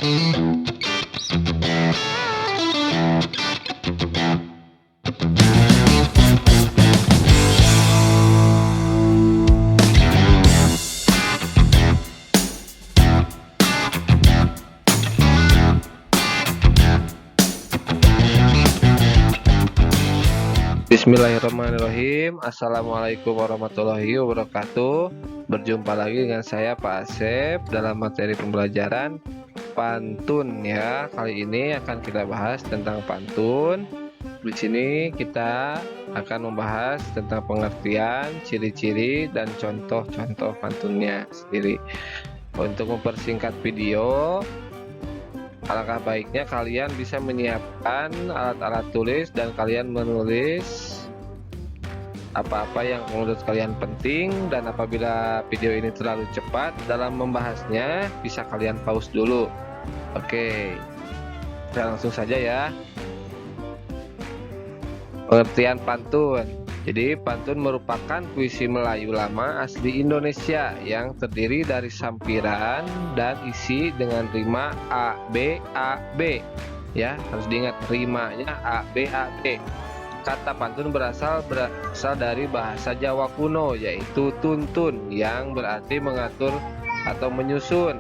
Bismillahirrahmanirrahim. Assalamualaikum warahmatullahi wabarakatuh. Berjumpa lagi dengan saya Pak Asep dalam materi pembelajaran pantun ya. Kali ini akan kita bahas tentang pantun. Di sini kita akan membahas tentang pengertian, ciri-ciri dan contoh-contoh pantunnya sendiri. Untuk mempersingkat video, alangkah baiknya kalian bisa menyiapkan alat-alat tulis dan kalian menulis apa-apa yang menurut kalian penting, dan apabila video ini terlalu cepat dalam membahasnya bisa kalian pause dulu. Oke, kita langsung saja ya. Pengertian pantun. Jadi pantun merupakan puisi Melayu lama asli Indonesia yang terdiri dari sampiran dan isi dengan rima A B A B. Ya, harus diingat rimanya A B A B. Kata pantun berasal dari bahasa Jawa kuno, yaitu tuntun, yang berarti mengatur atau menyusun.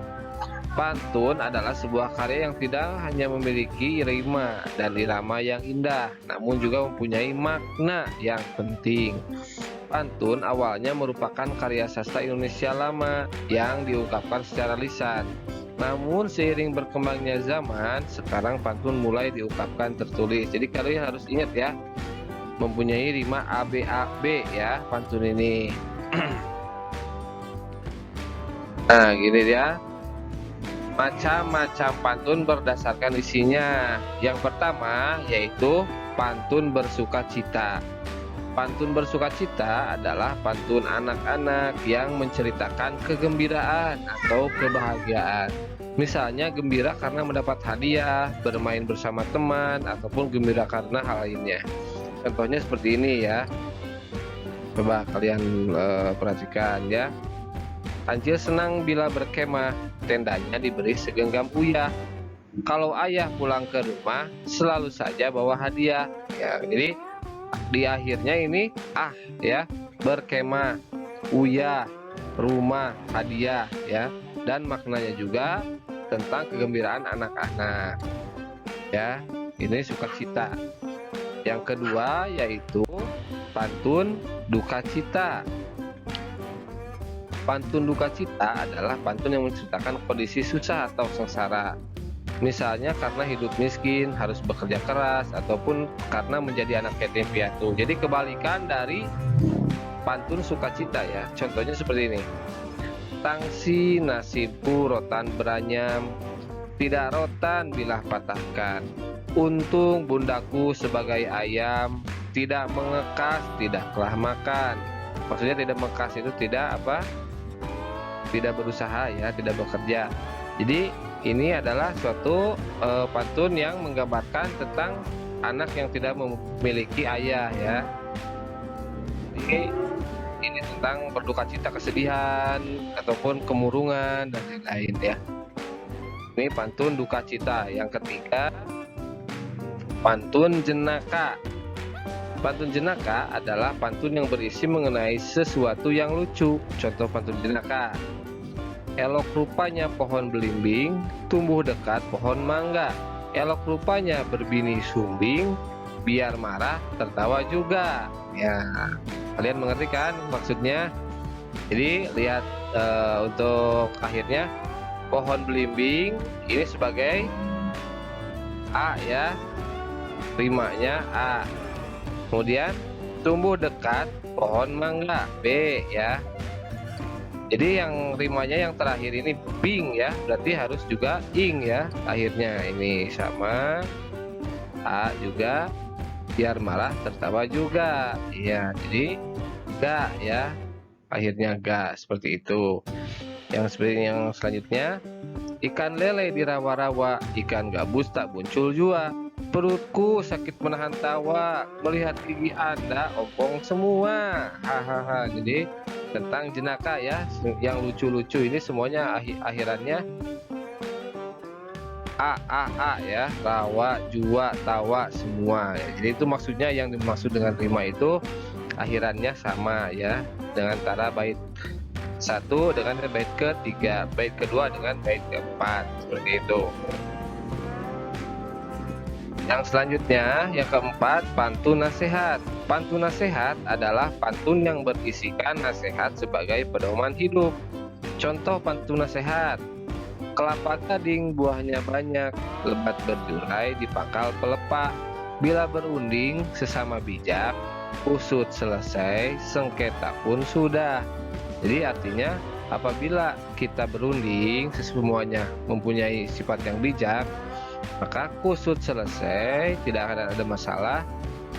Pantun adalah sebuah karya yang tidak hanya memiliki rima dan irama yang indah, namun juga mempunyai makna yang penting. Pantun awalnya merupakan karya sastra Indonesia lama yang diungkapkan secara lisan. Namun seiring berkembangnya zaman, sekarang pantun mulai diungkapkan tertulis. Jadi kalian harus ingat ya, mempunyai rima A B A B ya pantun ini. Nah, gini ya. Macam-macam pantun berdasarkan isinya. Yang pertama yaitu pantun bersukacita. Pantun bersukacita adalah pantun anak-anak yang menceritakan kegembiraan atau kebahagiaan. Misalnya gembira karena mendapat hadiah, bermain bersama teman, ataupun gembira karena hal lainnya. Contohnya seperti ini ya. Coba kalian perhatikan ya. Kancil senang bila berkemah, tendanya diberi segenggam uyah. Kalau ayah pulang ke rumah, selalu saja bawa hadiah. Ya, jadi di akhirnya ini ya, berkemah, uyah, rumah, hadiah ya. Dan maknanya juga tentang kegembiraan anak-anak. Ya, ini sukacita. Yang kedua yaitu pantun duka cita. Pantun duka cita adalah pantun yang menceritakan kondisi susah atau sengsara. Misalnya karena hidup miskin, harus bekerja keras, ataupun karena menjadi anak yatim piatu. Jadi kebalikan dari pantun sukacita ya. Contohnya seperti ini. Tangsi nasibku rotan beranyam, tidak rotan bila patahkan. Untung bundaku sebagai ayam, tidak mengekas, tidaklah makan. Maksudnya tidak mengekas itu tidak tidak berusaha ya, tidak bekerja. Jadi ini adalah suatu pantun yang menggambarkan tentang anak yang tidak memiliki ayah ya. Jadi ini tentang berduka cita, kesedihan ataupun kemurungan dan lain-lain ya. Ini pantun duka cita. Yang ketiga, pantun jenaka. Pantun jenaka adalah pantun yang berisi mengenai sesuatu yang lucu. Contoh pantun jenaka. Elok rupanya pohon belimbing, tumbuh dekat pohon mangga. Elok rupanya berbini sumbing, biar marah tertawa juga. Ya, kalian mengerti kan maksudnya? Jadi lihat untuk akhirnya, pohon belimbing ini sebagai A ya, rimanya A. Kemudian tumbuh dekat pohon mangga B ya. Jadi yang rimanya yang terakhir ini bing ya, berarti harus juga ing ya. Akhirnya ini sama A juga, biar malah tertawa juga. Iya, jadi ga ya. Akhirnya ga, seperti itu. Yang seperti yang selanjutnya, ikan lele di rawa-rawa, ikan gabus tak muncul jua. Perutku sakit menahan tawa, melihat gigi Anda ompong semua. Hahaha. Jadi tentang jenaka ya, yang lucu-lucu ini semuanya akhirannya A ya, rawa, jua, tawa, semua ya. Jadi itu maksudnya, yang dimaksud dengan rima itu akhirannya sama ya, dengan antara bait 1 dengan bait ketiga, bait kedua dengan bait keempat, seperti itu. Yang selanjutnya, yang keempat, pantun nasihat. Pantun nasihat adalah pantun yang berisikan nasihat sebagai pedoman hidup. Contoh pantun nasihat: kelapa gading buahnya banyak, lebat berjurai di pangkal pelepah. Bila berunding sesama bijak, usut selesai, sengketa pun sudah. Jadi artinya, apabila kita berunding, semuanya mempunyai sifat yang bijak, maka kusut selesai, tidak akan ada masalah,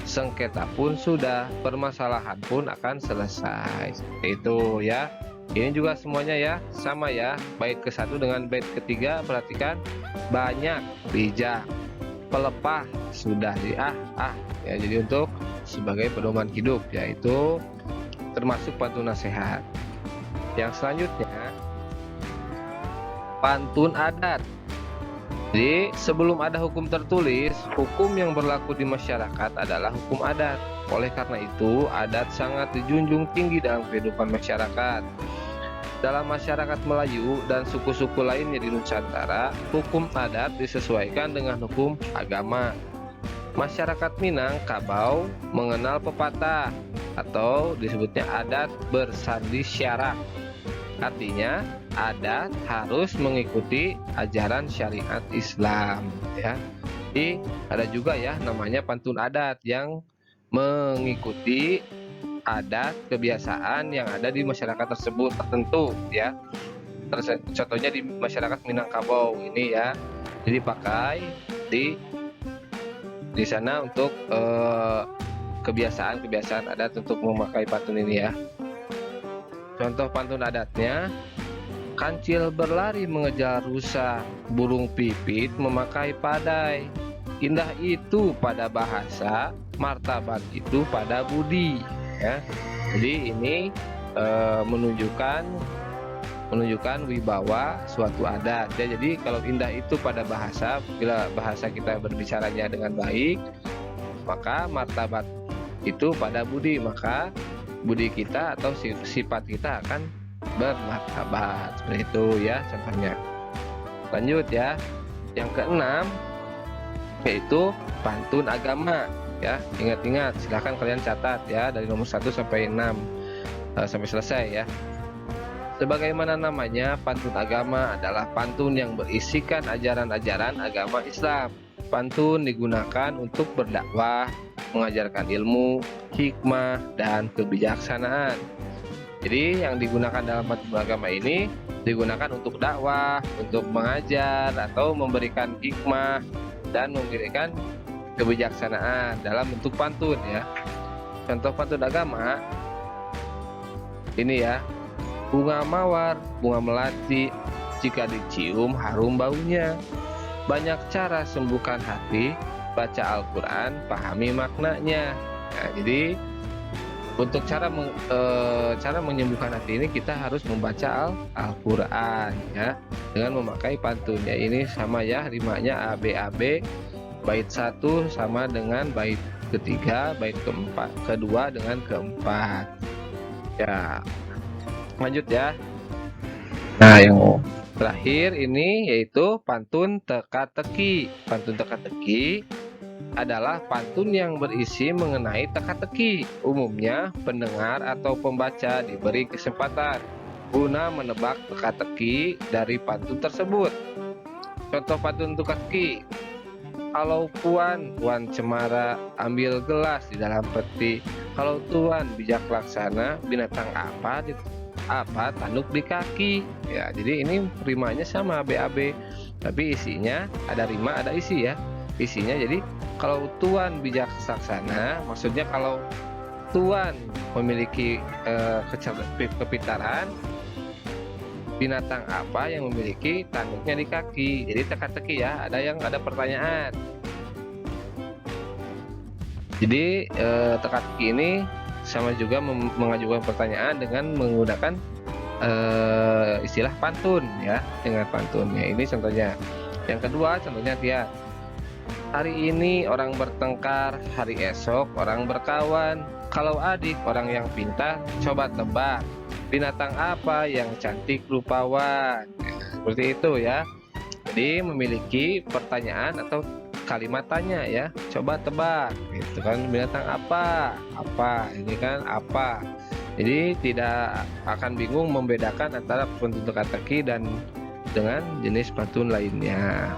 sengketa pun sudah, permasalahan pun akan selesai. Seperti itu ya. Ini juga semuanya ya, sama ya. Bait ke-1 dengan bait ketiga, perhatikan: banyak, bijak, pelepah, sudah di ya. Jadi untuk sebagai pedoman hidup, yaitu termasuk pantun nasihat. Yang selanjutnya, pantun adat. Jadi sebelum ada hukum tertulis, hukum yang berlaku di masyarakat adalah hukum adat. Oleh karena itu, adat sangat dijunjung tinggi dalam kehidupan masyarakat. Dalam masyarakat Melayu dan suku-suku lainnya di Nusantara, hukum adat disesuaikan dengan hukum agama. Masyarakat Minang Kabau mengenal pepatah atau disebutnya adat bersandi syarah. Artinya, adat harus mengikuti ajaran syariat Islam ya. Jadi ada juga ya namanya pantun adat yang mengikuti adat kebiasaan yang ada di masyarakat tersebut tertentu ya. Contohnya di masyarakat Minangkabau ini ya. Jadi pakai di sana untuk kebiasaan adat untuk memakai pantun ini ya. Contoh pantun adatnya: kancil berlari mengejar rusa, burung pipit memakai padai. Indah itu pada bahasa, martabat itu pada budi ya. Jadi ini menunjukkan wibawa suatu adat ya. Jadi kalau indah itu pada bahasa, bila bahasa kita berbicaranya dengan baik, maka martabat itu pada budi, maka budi kita atau sifat kita akan bermartabat. Seperti itu ya contohnya. Lanjut ya. Yang keenam, yaitu pantun agama ya. Ingat-ingat, silahkan kalian catat ya, dari nomor 1 sampai 6 sampai selesai ya. Sebagaimana namanya, pantun agama adalah pantun yang berisikan ajaran-ajaran agama Islam. Pantun digunakan untuk berdakwah, mengajarkan ilmu, hikmah, dan kebijaksanaan. Jadi yang digunakan dalam pantun agama ini digunakan untuk dakwah, untuk mengajar, atau memberikan hikmah dan memberikan kebijaksanaan dalam bentuk pantun ya. Contoh pantun agama ini ya: bunga mawar, bunga melati, jika dicium harum baunya. Banyak cara sembuhkan hati, baca Al-Quran, pahami maknanya. Nah, jadi untuk cara menyembuhkan hati ini, kita harus membaca Al-Quran ya, dengan memakai pantunnya. Ini sama ya, rimanya AB, bait 1 sama dengan bait ketiga, bait kedua dengan keempat ya. Lanjut ya. Nah, yang terakhir ini yaitu pantun teka-teki. Pantun teka-teki adalah pantun yang berisi mengenai teka-teki. Umumnya pendengar atau pembaca diberi kesempatan guna menebak teka-teki dari pantun tersebut. Contoh pantun teka-teki: kalau Puan cemara, ambil gelas di dalam peti. Kalau Tuan bijak laksana, binatang apa tanduk di kaki ya. Jadi ini rimanya sama BAB, tapi isinya ada rima ada isi ya. Isinya jadi kalau Tuan bijak laksana, maksudnya kalau Tuan memiliki kepintaran, binatang apa yang memiliki tanduknya di kaki. Jadi teka-teki ya, ada pertanyaan. Jadi teka-teki ini sama juga mengajukan pertanyaan dengan menggunakan istilah pantun ya, dengan pantunnya. Ini contohnya: Yang kedua, contohnya dia. Hari ini orang bertengkar, hari esok orang berkawan. Kalau adik orang yang pintar, coba tebak. Binatang apa yang cantik rupawan? Seperti itu ya. Jadi memiliki pertanyaan atau kalimat tanya ya. Coba tebak. Itu kan binatang apa? Apa? Ini kan apa? Jadi tidak akan bingung membedakan antara pantun teka-teki dan dengan jenis pantun lainnya.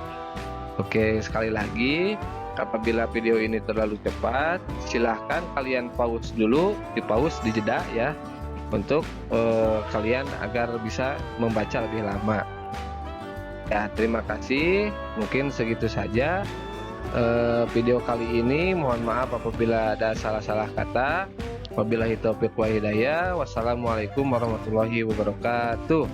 Oke, sekali lagi, apabila video ini terlalu cepat, silahkan kalian pause dulu, di jeda ya, untuk kalian agar bisa membaca lebih lama. Ya, terima kasih. Mungkin segitu saja video kali ini. Mohon maaf apabila ada salah-salah kata. Wabillahi taufiq wa hidayah. Wassalamualaikum warahmatullahi wabarakatuh.